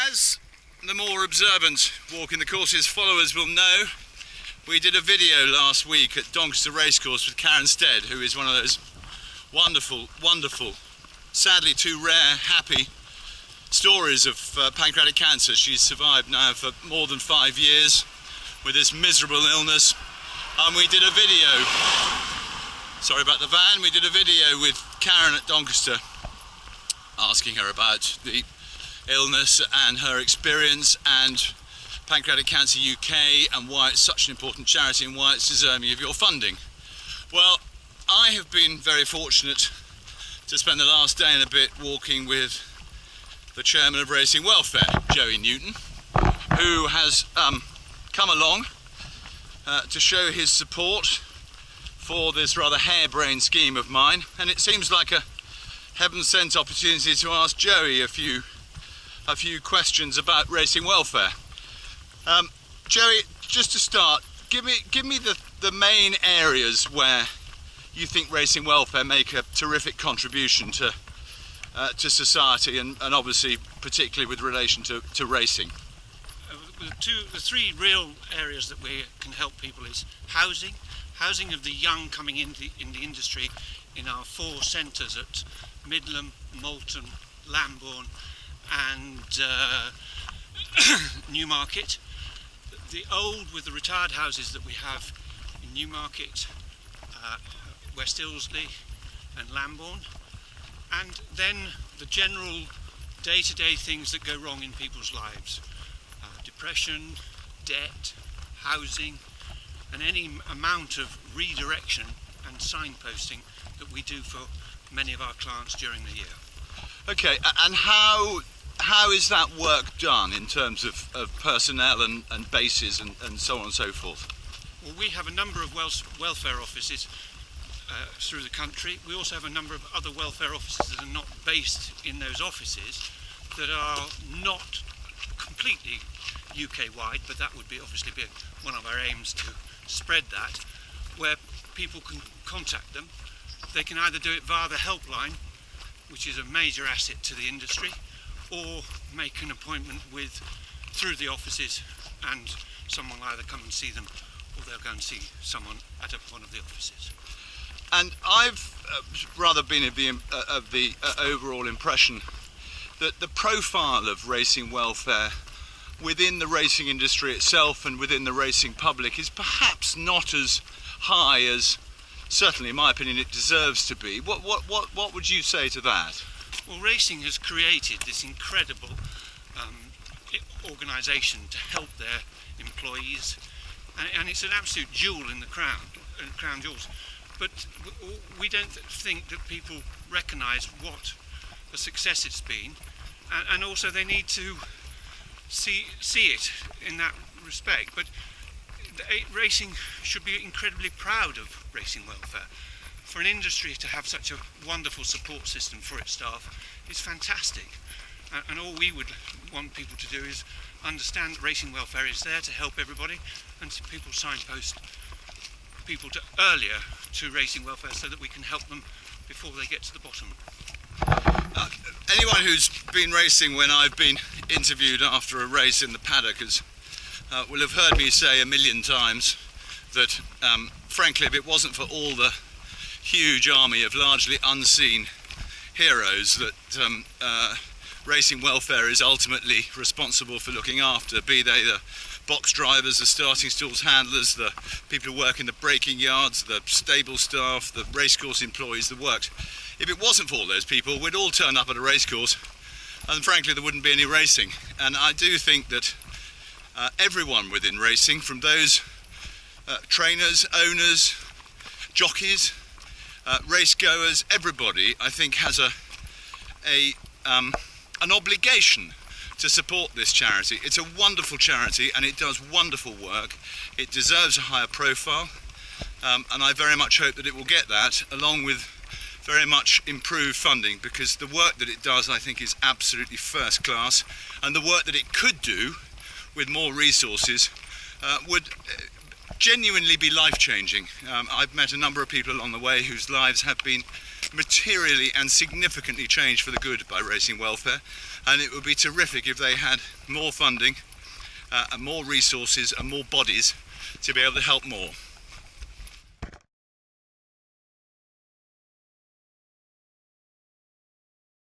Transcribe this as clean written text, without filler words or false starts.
As the more observant Walking the Courses followers will know, we did a video last week at Doncaster Racecourse with Karen Stead, who is one of those wonderful, sadly too rare, happy stories of pancreatic cancer. She's survived now for more than 5 years with this miserable illness. And we did a video, sorry about the van, we did a video with Karen at Doncaster asking her about the illness and her experience and Pancreatic Cancer UK and why it's such an important charity and why it's deserving of your funding. Well, I have been very fortunate to spend the last day and a bit walking with the chairman of Racing Welfare, Joey Newton, who has come along to show his support for this rather harebrained scheme of mine, and it seems like a heaven-sent opportunity to ask Joey a few questions about racing welfare. Joey, just to start, give me the main areas where you think racing welfare make a terrific contribution to society and obviously particularly with relation to racing. The three real areas that we can help people is housing of the young coming in the industry in our 4 centres at Midland, Malton, Lambourne and Newmarket. The old with the retired houses that we have in Newmarket, West Ilsley and Lambourne, and then the general day-to-day things that go wrong in people's lives. Depression, debt, housing, and any amount of redirection and signposting that we do for many of our clients during the year. Okay, and how is that work done in terms of personnel and bases and so on and so forth? Well, we have a number of welfare offices through the country. We also have a number of other welfare offices that are not based in those offices, that are not completely UK-wide, but that would obviously be one of our aims, to spread that, where people can contact them. They can either do it via the helpline, which is a major asset to the industry, or make an appointment through the offices, and someone will either come and see them or they'll go and see someone at one of the offices. And I've rather been of the overall impression that the profile of racing welfare within the racing industry itself and within the racing public is perhaps not as high as, certainly in my opinion, it deserves to be. What would you say to that? Well, racing has created this incredible organisation to help their employees, and it's an absolute jewel in the crown jewels. But we don't think that people recognise what a success it's been, and also they need to see it in that respect. But racing should be incredibly proud of racing welfare. For an industry to have such a wonderful support system for its staff is fantastic, and all we would want people to do is understand that racing welfare is there to help everybody, and to people signpost people earlier to racing welfare so that we can help them before they get to the bottom. Anyone who's been racing when I've been interviewed after a race in the paddock will have heard me say 1,000,000 times that frankly, if it wasn't for all the huge army of largely unseen heroes that racing welfare is ultimately responsible for looking after, be they the box drivers, the starting stalls handlers, the people who work in the braking yards, the stable staff, the racecourse employees, the works. If it wasn't for all those people, we'd all turn up at a racecourse and frankly there wouldn't be any racing. And I do think that everyone within racing, from those trainers, owners, jockeys, race goers, everybody, I think has an obligation to support this charity. It's a wonderful charity and it does wonderful work. It deserves a higher profile, and I very much hope that it will get that, along with very much improved funding, because the work that it does, I think, is absolutely first class, and the work that it could do with more resources would genuinely be life-changing. I've met a number of people along the way whose lives have been materially and significantly changed for the good by racing welfare, and it would be terrific if they had more funding and more resources and more bodies to be able to help more.